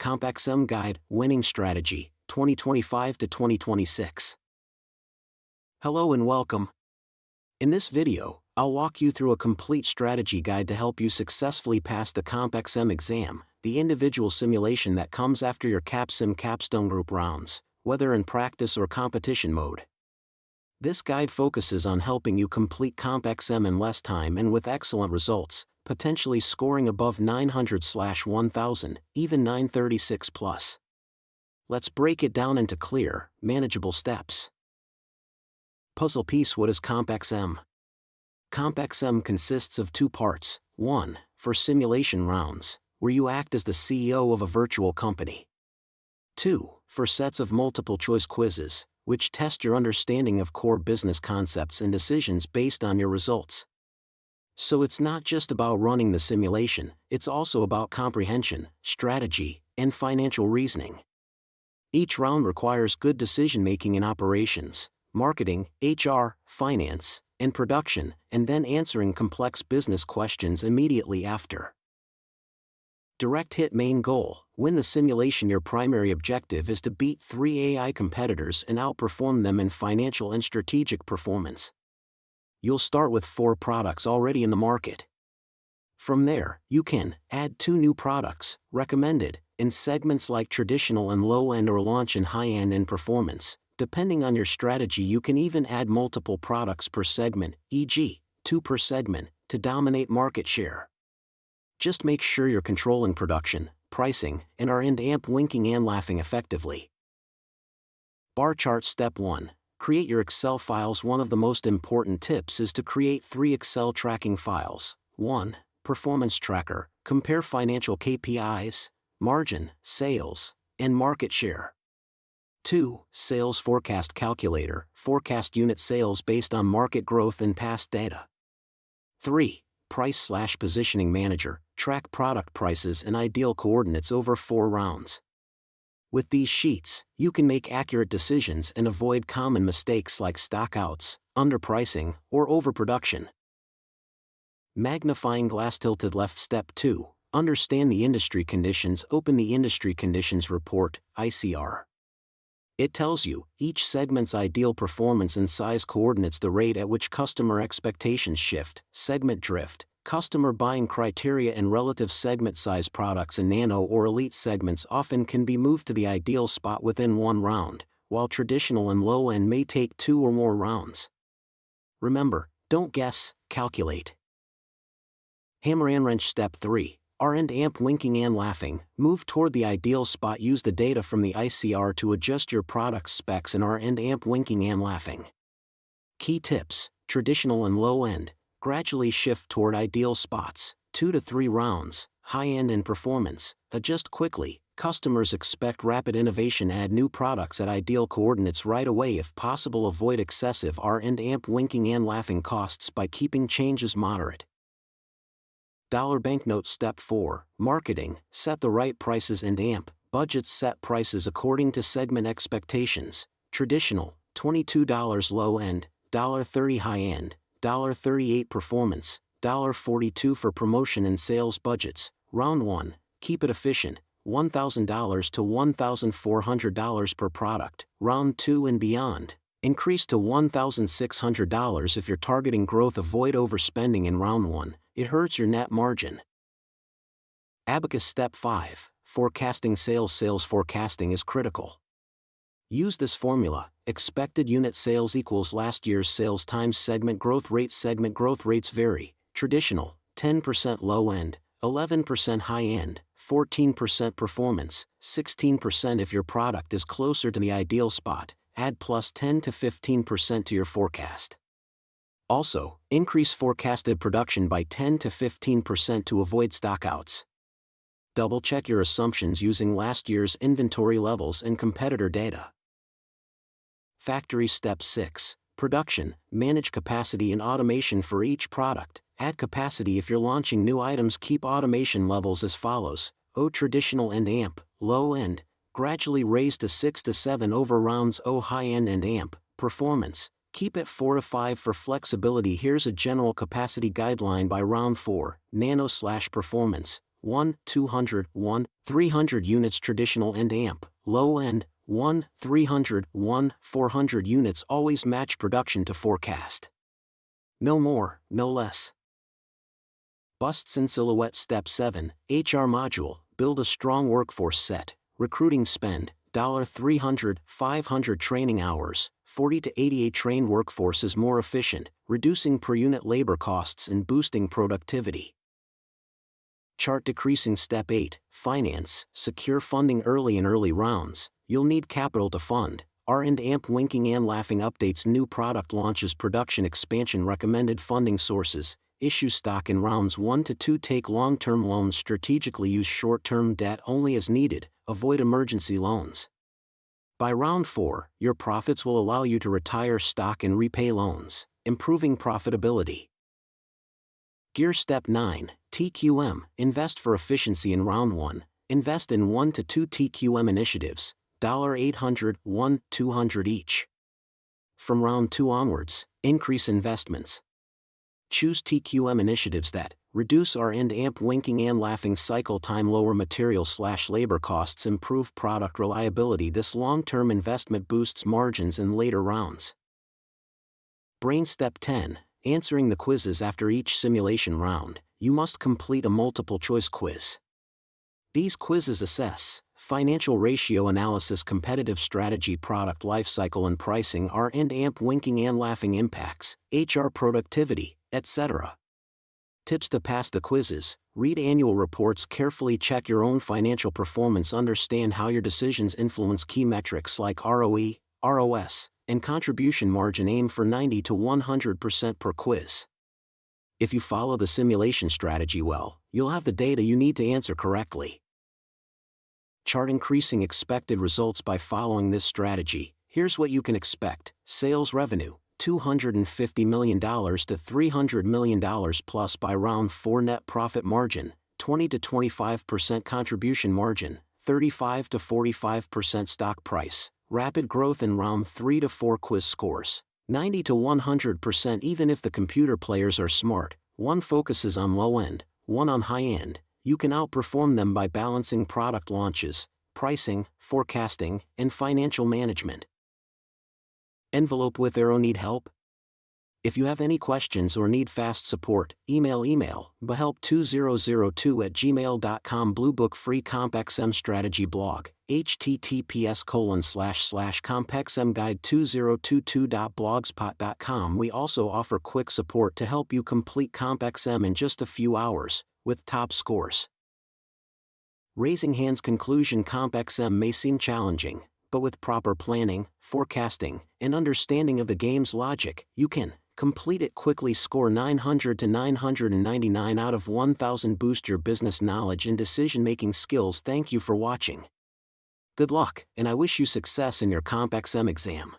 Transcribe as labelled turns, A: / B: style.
A: CompXM Guide Winning Strategy, 2025 to 2026. Hello and welcome. In this video, I'll walk you through a complete strategy guide to help you successfully pass the CompXM exam, the individual simulation that comes after your Capsim Capstone group rounds, whether in practice or competition mode. This guide focuses on helping you complete CompXM in less time and with excellent results, potentially scoring above 900/1000, even 936+. Let's break it down into clear, manageable steps. Puzzle piece: what is CompXM? CompXM consists of two parts: 1, for simulation rounds, where you act as the CEO of a virtual company. 2, for sets of multiple-choice quizzes, which test your understanding of core business concepts and decisions based on your results. So it's not just about running the simulation, it's also about comprehension, strategy, and financial reasoning. Each round requires good decision-making in operations, marketing, HR, finance, and production, and then answering complex business questions immediately after. Direct hit: main goal: win the simulation. Your primary objective is to beat 3 AI competitors and outperform them in financial and strategic performance. You'll start with 4 products already in the market. From there, you can add 2 new products, recommended, in segments like traditional and low-end, or launch in high-end and performance. Depending on your strategy, you can even add multiple products per segment, e.g., 2 per segment, to dominate market share. Just make sure you're controlling production, pricing, and are winking and laughing effectively. Bar chart: step 1. Create your Excel files. One of the most important tips is to create 3 Excel tracking files. 1. Performance tracker: compare financial KPIs, margin, sales, and market share. 2. Sales forecast calculator: forecast unit sales based on market growth and past data. 3. Price/positioning manager: track product prices and ideal coordinates over 4 rounds. With these sheets, you can make accurate decisions and avoid common mistakes like stockouts, underpricing, or overproduction. Magnifying glass: tilted left. Step 2. Understand the industry conditions. Open the Industry Conditions Report, ICR. It tells you each segment's ideal performance and size coordinates, the rate at which customer expectations shift, segment drift, customer buying criteria, and relative segment size. Products in nano or elite segments often can be moved to the ideal spot within 1 round, while traditional and low-end may take 2 or more rounds. Remember, don't guess, calculate. Hammer and wrench. Step 3. winking and laughing: move toward the ideal spot. Use the data from the ICR to adjust your product specs and winking and laughing. Key tips: traditional and low-end, gradually shift toward ideal spots, 2 to 3 rounds. High-end and performance, adjust quickly. Customers expect rapid innovation. Add new products at ideal coordinates right away if possible. Avoid excessive winking and laughing costs by keeping changes moderate. Dollar banknote. Step 4. Marketing: set the right prices and budgets. Set prices according to segment expectations. Traditional, $22 low-end, $30 high-end, $38 performance, $42 for promotion and sales. Budgets: round 1, keep it efficient, $1,000 to $1,400 per product. Round 2 and beyond, increase to $1,600 if you're targeting growth. Avoid overspending in round 1, it hurts your net margin. Abacus. Step 5. Forecasting sales. Sales forecasting is critical. Use this formula: expected unit sales equals last year's sales times segment growth rate. Segment growth rates vary: traditional, 10% low-end, 11% high-end, 14% performance, 16% if your product is closer to the ideal spot. Add plus 10 to 15% to your forecast. Also, increase forecasted production by 10 to 15% to avoid stockouts. Double-check your assumptions using last year's inventory levels and competitor data. Factory. Step 6. Production: manage capacity and automation for each product. Add capacity if you're launching new items. Keep automation levels as follows: traditional and low-end, gradually raise to 6 to 7 over rounds. High-end and performance, keep it 4 to 5 for flexibility. Here's a general capacity guideline by round 4: nano/performance, 1, 200, 1, 300 units traditional end amp, low end, 1, 300, 1, 400 units always match production to forecast. No more, no less. Busts and Silhouette Step 7, HR Module, build a strong workforce set, recruiting spend, $300, 500 training hours, 40 to 88 trained workforce is more efficient, reducing per unit labor costs and boosting productivity. Chart decreasing Step 8, Finance, secure funding early in early rounds, you'll need capital to fund. R&AMP winking and laughing updates new product launches production expansion recommended funding sources, issue stock in rounds 1 to 2 take long-term loans strategically use short-term debt only as needed, avoid emergency loans. By round 4, your profits will allow you to retire stock and repay loans, improving profitability. Gear Step 9, TQM, invest for efficiency in round 1, invest in 1 to 2 TQM initiatives, $800, 1, 200 each. From round 2 onwards, increase investments. Choose TQM initiatives that reduce R&AMP winking and laughing cycle time, lower material/labor costs, improve product reliability. This long-term investment boosts margins in later rounds. Brain Step 10, answering the quizzes after each simulation round, you must complete a multiple-choice quiz. These quizzes assess financial ratio analysis, competitive strategy, product lifecycle and pricing, R&AMP winking and laughing impacts, HR productivity, etc. Tips to pass the quizzes: read annual reports carefully, check your own financial performance, understand how your decisions influence key metrics like ROE, ROS, and contribution margin, aim for 90 to 100% per quiz. If you follow the simulation strategy well, you'll have the data you need to answer correctly. Chart increasing expected results by following this strategy. Here's what you can expect: sales revenue, $250 million to $300 million plus by round 4, net profit margin, 20 to 25% contribution margin, 35 to 45% stock price, rapid growth in round 3 to 4, quiz scores, 90 to 100% even if the computer players are smart, one focuses on low end, one on high end, you can outperform them by balancing product launches, pricing, forecasting, and financial management. Envelope with Arrow need help? If you have any questions or need fast support, email bahelp2002@gmail.com. Bluebook free CompXM strategy blog, https://CompXMGuide2022.blogspot.com. We also offer quick support to help you complete CompXM in just a few hours, with top scores. Raising hands conclusion: CompXM may seem challenging, but with proper planning, forecasting, and understanding of the game's logic, you can complete it quickly. Score 900 to 999 out of 1000. Boost your business knowledge and decision-making skills. Thank you for watching. Good luck, and I wish you success in your CompXM exam.